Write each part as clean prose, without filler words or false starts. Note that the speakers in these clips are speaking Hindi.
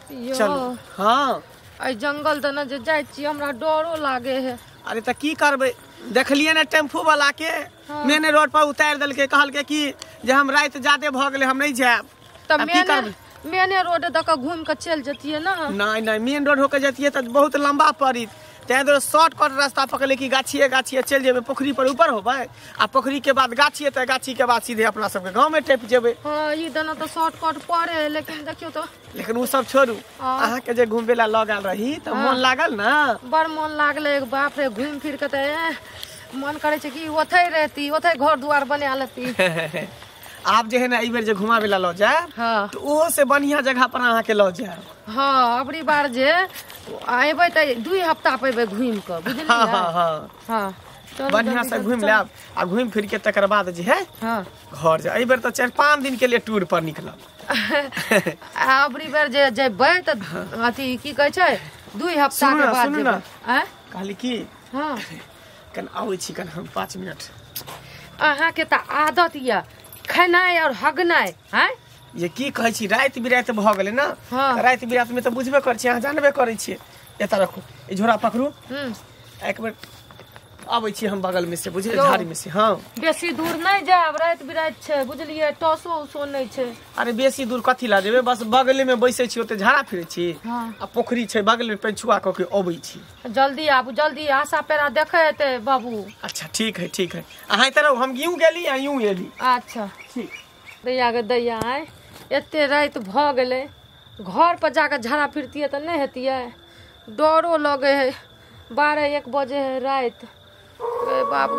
चल हाँ आई जंगल तो न जे जाय छी हमरा डरो लागे है। अरे तो की करबे देखलिए ना टेम्पू वाला के मेन रोड पर उतार दिल के कहल के कि जे हम रात ज्यादा भ गेले हम नहीं जाब। तो मेने रोड तक घूम के चल जतिए ना। नहीं नहीं मेन रोड होके जतिए तो बहुत लंबा पड़ी तेरे शॉर्टकट रास्ता पकड़े कि गाछिए गाछिए चल जेबे पोखरी पर ऊपर होबे आ पोखरी के बाद गाछिए तो गाछी के बाद सीधे अपना सबके गांव में टेप जेबे। हां ई दोनों तो शॉर्टकट पड़े लेकिन देखियो तो लेकिन वो सब छोड़ू अहाँ के जे घूमे ला लगल रही तो मन लागल ना बड़ मन लागले एक बाप रे घूम फिर के तो मन करे छे कि ओथै रहती ओथै घर दुआर बना लेती। आप जे है ना बेर जे घुमावे ला लो जाए तो ओहो से बढ़िया जगह पर अहाँ के लो जाए। हाँ अबरी बार जे आबे तो 2 हफ्ता पेबे घूम के बुझलिए। हां बढ़िया से घूम लेब आ घूम फिर के तकर बाद जे है घर जाए। बेर तो 4-5 दिन के लिए टूर पर निकलब। अबरी बार जे जेबै त अथी की कहै छै 2 हफ्ता के बाद जेबै। कहली की हां कन आबै छी कन हम 5 मिनट। अहाँ के त आदत या खेनाइ और हगनाइ हैं ये की कहै छी रात बिरात भ गेलै ना रात बिरात में तो बुझबे कर छी अहाँ जानबे करै छी। एता रखू ए झोरा पकड़ू एक बेर आबै छी हम बगल में से बुझिए झाड़ी में से। हां बेसी दूर नहीं जाब रात बिरात छै बुझलिए टसो उसो नहीं छै। अरे बेसी दूर कथी ला जेबे बस बगले में बैसे छी ओते झाड़ा फिरे छी आ पोखरी छै बगल में पेंचुआ क के अबै छी। जल्दी आबू जल्दी आशा पेरा देखे हेते बाबू। अच्छा ठीक है अहाँ इधर हम यूं गेली आ यूं एली। अच्छा ठीक दैया के दैया है एते रात भ गेले घर पर जाकर झाड़ा फिरतिए त नहीं हेतिए डरो लगे है 12-1 बजे है रात बाबू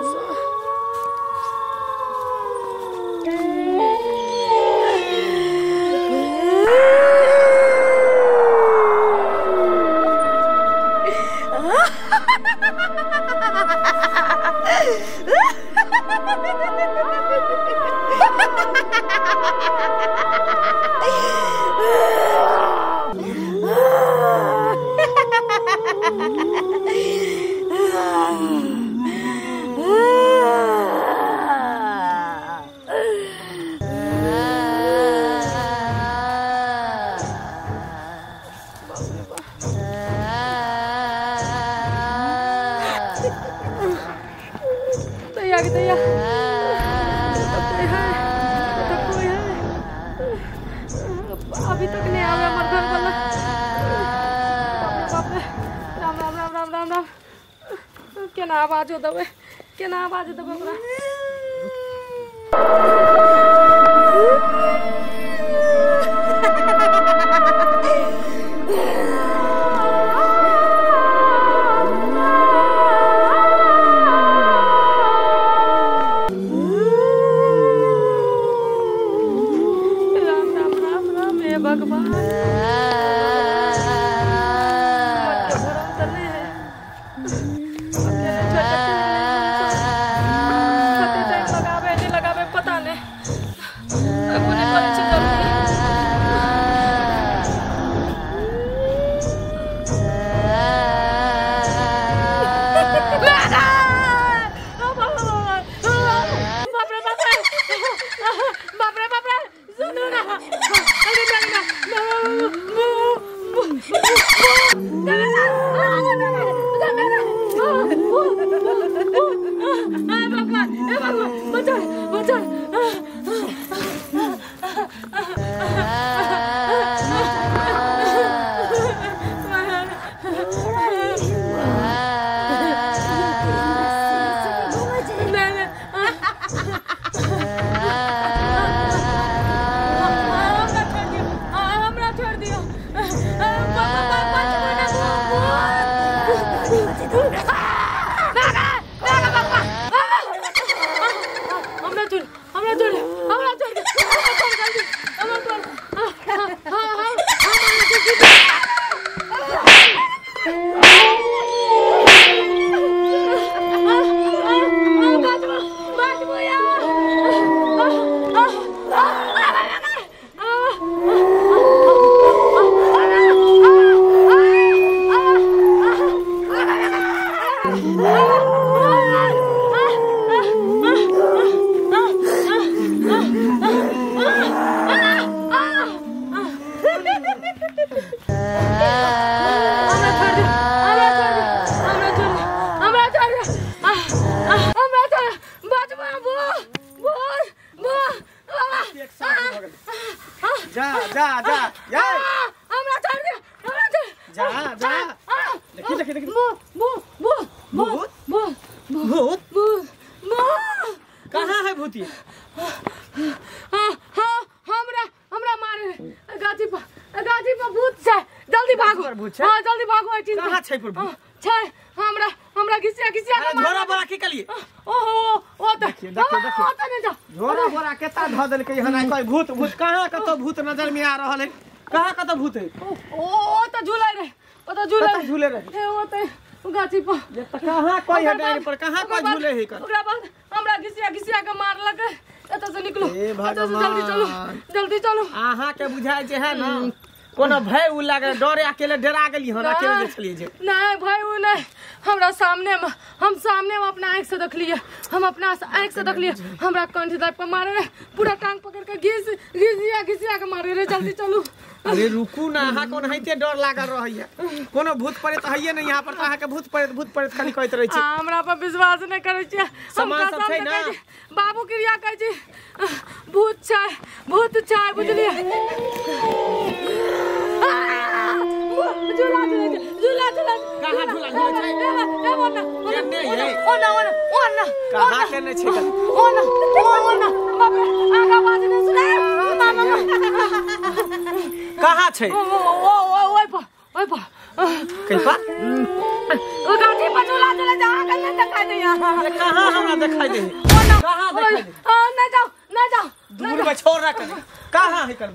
दैया अभी तक नहीं आवे हमर घर वाला। राम राम राम राम राम राम केना आवाज हो दबे ओकरा। देखिए भूत भूत कहाँ है भूती? हमरा मारे गाछी पर भूत छै, जल्दी भागो। हां जल्दी भागो। कहाँ छै पर भूत? छै हमरा घिसिया के झोरा बोरा के कलिए। ओ देखिए झोरा बोरा केता ध देलकै हना कोई भूत कहाँ कतो भूत नजर में आ रहल है? कहाँ कतो भूत है? ओ त झूले रहे ओ त गाछी पर। ये त कहाँ कोई है डायरी पर? कहाँ कोई झूले है कर? ओकरा बाद हमरा घिसिया के मारलक। एत से निकलो, ए भगवान जल्दी चलो। आहा के बुझाय जे है ना कोनो भय उ लागे डरे अकेले डरा गेली हन अकेले छलिए जे। नहीं भय उ नहीं, हमरा सामने में हम अपना आंख से देखलिए। हम अपना आंख से देखलिए हमरा कंठ दब पे मारे रे, पूरा टांग पकड़ के घिसिया के मारे रे। जल्दी चलो। अरे रुकू ना, अहाँ कोन हइते डर लागल रहैया? कोनो भूत प्रेत हइये नहीं यहाँ पर त अहाँ के भूत प्रेत खाली कहत रहै छै। हमरा पर विश्वास नहीं करै छियै। सामान सब छै ना? बाबू क्रिया कहै छै भूत छै बुझलिए। झूला कहाँ झूला छै? केने ये? ओना कहाँ केने छै? ओना बाबू आगा बात नहीं सुना। कहाँ छै? ओइ पा कैपा? ओ गाछी पर झूला जहाँ कने दिखाई दे। ये कहाँ हमरा दिखाई दे? कहाँ दिखाई दे? ना जाओ दूर में छोड़ रख। कहाँ है कर?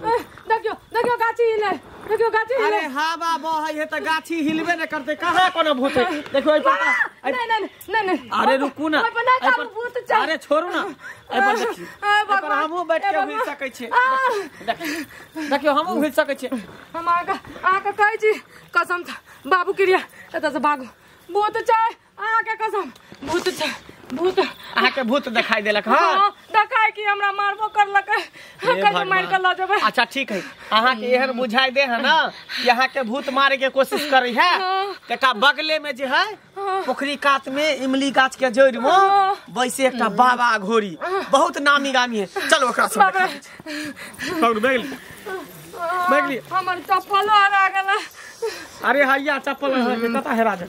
देखियो गाछी हिले। अरे हवा बहै है त गाछी हिलबे न करते। कहाँ कोनो भूत है? देखो ए पर। नहीं अरे रुकू ना। भूत छै। अरे छोड़ू ना। ए पर देखिए। ए पर हमहु बैठ के हिल सकै छी। देखियो हमहु हिल सकै छी। हम आके कहै छी कसम बाबू क्रिया एत से भागो। भूत छै आके कसम। भूत अहाँ के भूत दिखाई देलक? हां देखाई कि हमरा मारबो करलक। कैसे मार के ला जेबै? अच्छा ठीक है, अहाँ के एहन बुझाई दे है ना कि अहाँ के भूत मारे के कोशिश करे है। एकटा बगले में जे है पोखरी कात में इमली गाछ के जड़ में वैसे एकटा बाबा घोड़ी बहुत नामी गामी है। चलो ओकरा से पकड़ बैगली। हमर चप्पल हरा गेल। अरे हैया चप्पल कता हेरा जा।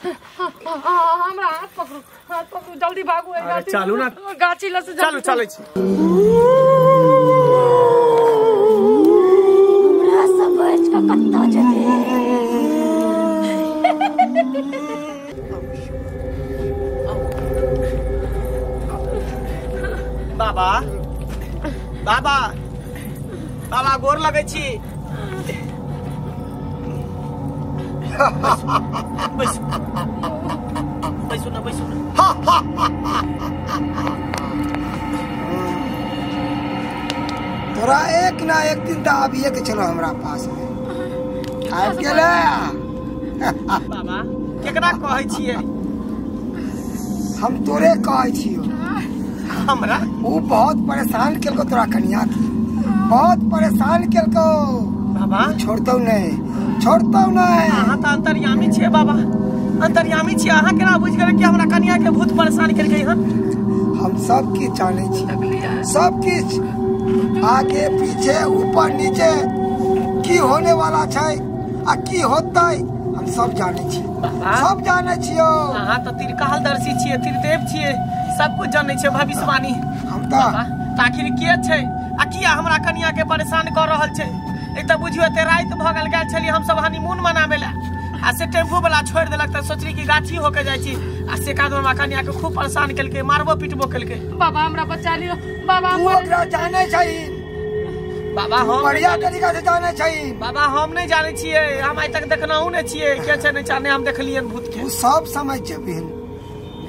हमरा हाथ पकड़ू जल्दी भागू। चलू ना गाछी लस चलू चलै छी। हमरा सब बच के कत्ता जेते। बाबा गोर लगै छी। बैसू ना। तोरा एक ना एक दिन तो आबिए के चलो हमरा पास में। आबि गेले बाबा केकरा कहै छियै? हम तोरे कहै छियो। हमरा वो बहुत परेशान केलको तोरा कन्या की, बहुत परेशान केलको। बाबा छोड़तौ नहीं। अहाँ त अंतर्यामी छियै बाबा, अंतर्यामी छियै। अहाँ केना बुझ गेल कि हमरा कन्या के भूत परेशान केलकै हन? हम सब किछ जानै छी, सब किछ आगे पीछे ऊपर नीचे की होने वाला छै आ की होतै हम सब जानै छी। सब जानै छियो। अहाँ त त्रिकालदर्शी छियै, त्रिदेव छियै, सब कुछ जानै छियै भविष्यवाणी। हम त आखिर के छै आ किया हमरा कन्या के परेशान कर रहल छै? एक त बुझियो एते रात भ गेल छलियै हम सब हनीमून मनाबे ला आ से टेम्पू वाला छोड़ देलक त सोचली कि गाछी होके जाय छी आ से कादो हमरा कन्या के खूब परेशान केलकै, मारबो पिटबो केलकै। बाबा हमरा बचा लियो। बाबा तू ओकरा जानै छै? बाबा हम बढ़िया तरीका से जानै छै? बाबा हम नहीं जाने छियै, हम आज तक देखनाहु नहीं छियै के छै नहीं जाने। हम देखलियन भूत के। तू सब समझ जेबिन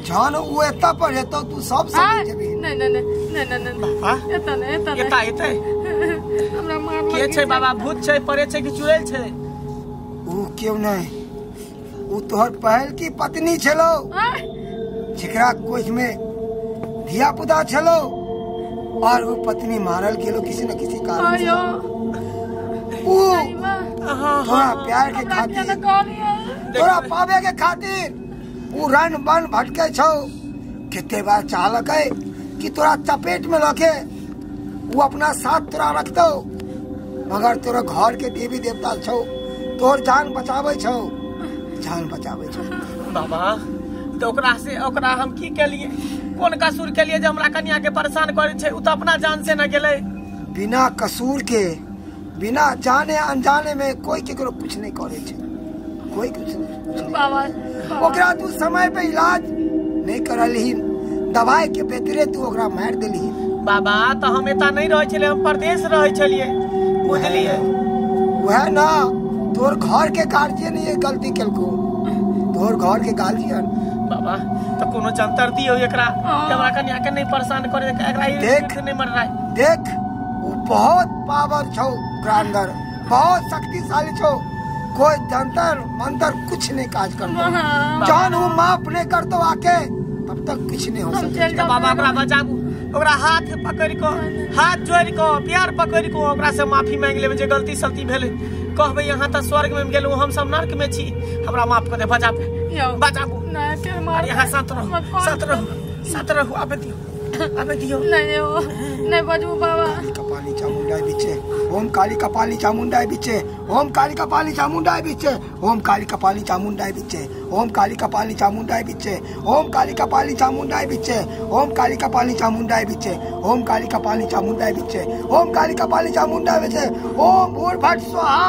जान वो एता पर हेतो तू सब समझ जेबिन। नहीं बाबा एता हमरा मार के छै बाबा? भूत छै, परे छै कि चुड़ैल छै? वो क्यों नहीं, वो तोहर पहल की पत्नी छलो जेकरा कोख में धिया पुता छलो और वो पत्नी मारल गेलो किसी न किसी कारण से। वो तोरा प्यार के खातिर, तोरा पावे के खातिर वो रन बन भटके छो। कितने बार चाहलक है कि तोरा चपेट में लगे वो अपना साथ तोरा रख दो, मगर तोरा घर के देवी देवता छो, तोर जान बचावे छो। जान बचावे छौ। बाबा तो ओकरा हम की केलिए, कोन कसूर केलिए जे हमरा कन्या के परेशान करे छै? उ तो अपना जान से न गेले। बिना कसूर के, बिना जाने अनजाने में कोई केकरो कुछ नहीं करे छै, कोई कुछ नहीं। बाबा ओकरा तू समय पे इलाज नहीं करलही, दवाई के बेतरे तू ओकरा मार देलही। बाबा तो हम एता नहीं रहे छलिए, हम परदेश रहे छलिए, बुझलिए? वह ना तोर घर के गार्जियन ये गलती केलको, तोर घर के गार्जियन। बाबा तो कोनो जंतर दियो एकरा कि हमरा कन्या के नहीं परेशान करे, एकरा देख नहीं मर रहा है। देख वो बहुत पावर छौ ओकरा अंदर, बहुत शक्तिशाली छौ, कोई जंतर मंतर कुछ नहीं काज करतो। जान वो माफ नहीं करतो आके तब तक कुछ नहीं हो सकता। बाबा ओकरा बचाबू, ओकरा हाथ पकड़ को, हाथ जोड़ को, प्यार पकड़ को ओकरा से माफी मांग लेबे जे गलती सलती भेले। कहबे यहाँ तक स्वर्ग में गेलू, हम सब नरक में छी, हमरा माफ कर दे, बचाबू बचाबू। यहाँ सत रहो आबे दियो नहीं बजू बाबा। कपाली चामुंडा बिचे, ओम काली कपाली चामुंडा बिचे, ओम काली कपाली चामुंडा बिचे, ओम काली कपाली चामुंडा बिचे, ओम काली कपाली चामुंडा बिचे, ओम काली कपाली चामुंडा बिचे, ओम काली कपाली चामुंडा बिचे, ओम काली कपाली चामुंडा बिचे, ओम काली कपाली चामुंडा बिचे, ओम भूर भट स्वाहा।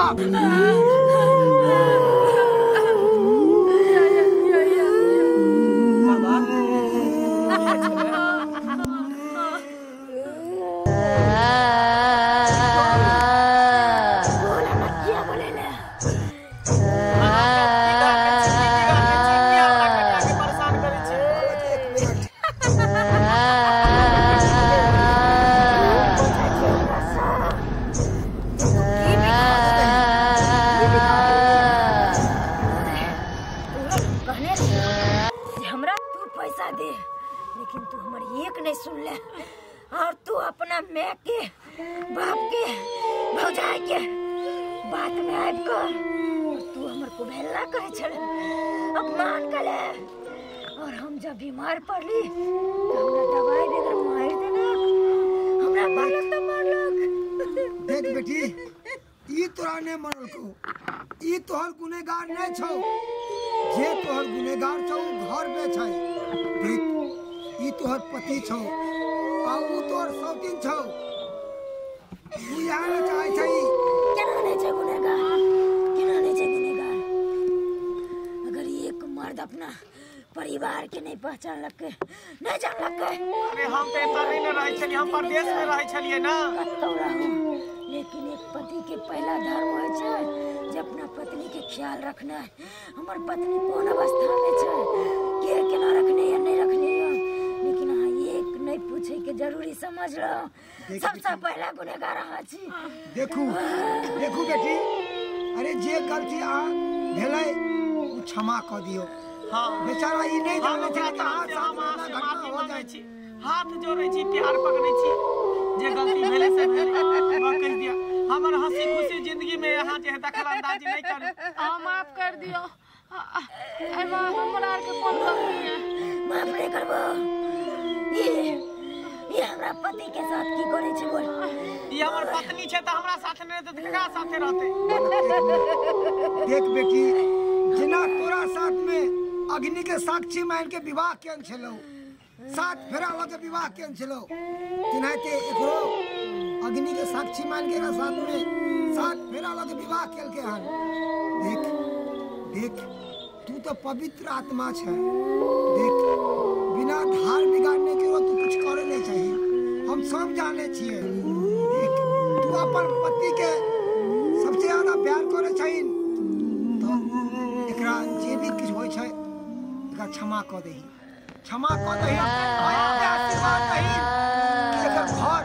लेकिन तू हमारी एक नहीं सुन ले, और तू अपना मैं के बाप के भौजाई के बात में आब कर, तू हमर को भेलना कहे छल, अपमान करे। और हम जब बीमार पड़ली तो हमरा दवाई देकर मार देना, हमरा मारलक तो मारलक। देख बेटी, ई तोरा ने मरल को, ई तोहर गुनेगार नहीं छौ, जे तोहर गुनेगार छौ घर में छै। देख ई तोहर पति छौ, आ ऊ तोहर सौतीन छौ, तू यहाँ न चाहे छै। केना नहीं छै गुनेगार, केना नहीं छै गुनेगार? अगर एक मर्द अपना परिवार के नहीं पहचान लके, नहीं जान लके। अरे हम तो एता नहीं रहे छलिए, हम परदेश में रहे छलिए ना। लेकिन एक पति के पहला धर्म है छै जे अपना पत्नी के ख्याल रखना है। हमार पत्नी कौन अवस्था में छै, के केना रखने या नहीं रखने है, लेकिन हाँ एक नहीं पूछे के जरूरी समझ लो, सबसे पहला गुनेगार हाँ छी। देखू देखू बेटी, अरे जे गलती आ भेलै उ क्षमा क दियो। हाँ बेचारा ई नहीं जाने छै कि हाथ घटना हो जाय छी, हाथ जोड़े छी, प्यार पकड़े छी, जे गलती भेले से भेले कह दिया। हमर हंसी खुशी जिंदगी में यहाँ जे दखल अंदाजी नहीं करू। हाँ माफ कर दियो, एमा हमरा के कोन गलती है? माफ नहीं करबो। ये हमरा पति के साथ की करे छै बोल? ये हमर पत्नी छै त हमरा साथ नहीं त केकरा साथे रहते? देख बेटी, जिना तोरा साथ में अग्नि के साक्षी मान के विवाह केन छलो, साथ फेरा लगे विवाह केन छलो, तिनाते एकरो अग्नि के साक्षी मान के साथ में साथ फेरा लगे विवाह केल के हन। देख देख तू तो पवित्र आत्मा छै, देख बिना धार बिगाड़ने के तू कुछ करे नहीं चाहिए, हम सब जाने छिए। देख तू अपन पति के सबसे ज्यादा प्यार करे चाहिए, तो एकरा जे भी कुछ होय छै एकरा क्षमा क दही, क्षमा क दही, आशीर्वाद दही कि एकर घर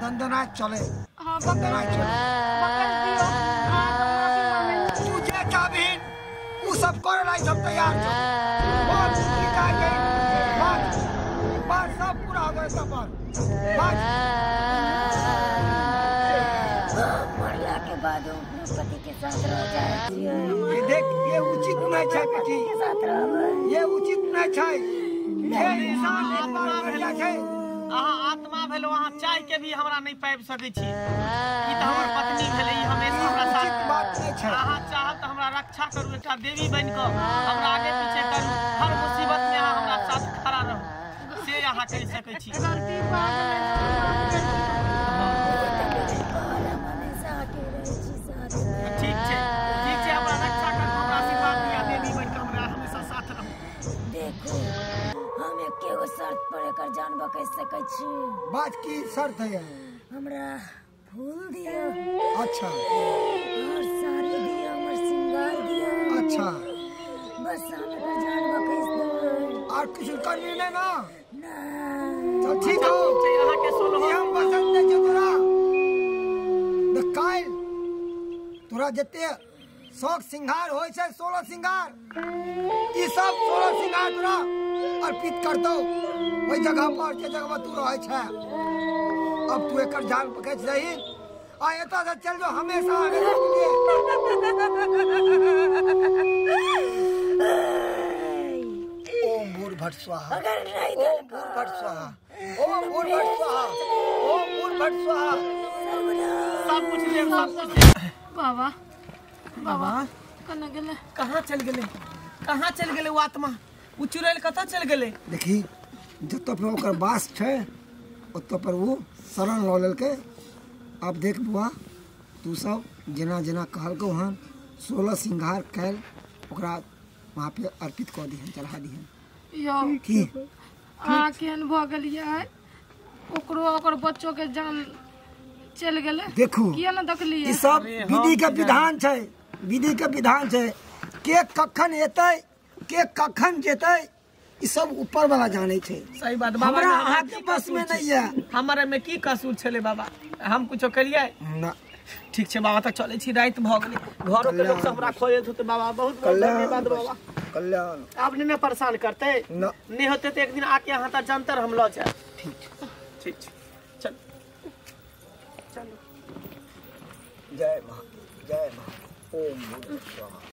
दंदनाय चले। हाँ दंदनाय चले, पकड़ दियो। तू जे चाहबी उ सब करे लाई सब तैयार छ। बात की काय गई, बात सब पूरा हो गए सब बात। मरला के बाद अपने पति के साथ रह जाए छिए। ये देख ये उचित नहीं छै बेटी, के साथ रहबे ये उचित नहीं छै। ये इंसान एक बार भेला छै, अहाँ आत्मा भेलो, अहाँ चाह के भी हमरा नहीं पाबि सकै छी। ई त हमर पत्नी भेलै, ई हमेशा हमरा साथ बात नहीं छै। अहाँ चाहत हमरा रख रक्षा करू एकटा देवी बन के हमरा आगे पीछे करू हर मुसीबत में अहाँ हमरा साथ खड़ा रहू से अहाँ कहि सकै छी गलती भऽ गेलै ठीक छै हमरा रक्षा करू हमरा आशीर्वाद दिया देवी बन के हमरा हमेशा साथ रहू देखो हम एकेगो शर्त पर एकर जानबो कहि सकै छी बात की शर्त है हमरा फूल दियो अच्छा और साड़ी दियो हमर श्रृंगार दियो अच्छा बस हम एकर जानबो कहि दो और कुछ करनी नहीं ना ना चल ठीक हो अहाँ के सोलह हम पसंद है तोरा द काल तोरा जते शौक श्रृंगार होय छै 16 श्रृंगार ई सब 16 श्रृंगार तोरा अर्पित कर दो ओई जगह पर जे जगह तू रहै छै अब तू एकर जान पकड़ रही आ एता से चल जो हमेशा आगे ओम भूर्भुवः स्वाहा अगर नहीं ओम भूर्भुवः स्वाहा ओम भूर्भुवः स्वाहा ओम भूर्भुवः स्वाहा सब कुछ ले बाबा बाबा कने गेलै कहाँ चल गेले वो आत्मा उ चुड़ैल कतऽ चल गेले देखी जतऽ पे ओकर बास छै ओतऽ पर वो शरण लऽ लेलकै अब देख बुआ तू सब जेना जेना कहलकौ हन 16 श्रृंगार कैल ओकरा वहाँ पे अर्पित कऽ दिहन चढ़ा दिहन यो की अहाँ केहन भऽ गेलियै ओकरो ओकर बच्चो के जान चल गेलै देखू किया न देखलियै ई सब विधि के विधान छै विधि के विधान छै के कखन एतै के कखन जेतै ई सब ऊपर वाला जाने छै सही बात बाबा हमरा अहाँ के बस में नहीं है हमारे में की कसूर छले बाबा हम कुछो करिए ना ठीक छै बाबा तक चले छी रात भ गेलै घरो के लोग सब हमरा खोजे होते बाबा बहुत धन्यवाद बाबा कल्याण अब नहीं परेशान करते ना नहीं होते तो एक दिन आके यहाँ तक जंतर हम लो जाए ठीक छै चल चलो जय मां ओम भूर्भुवः स्वाहा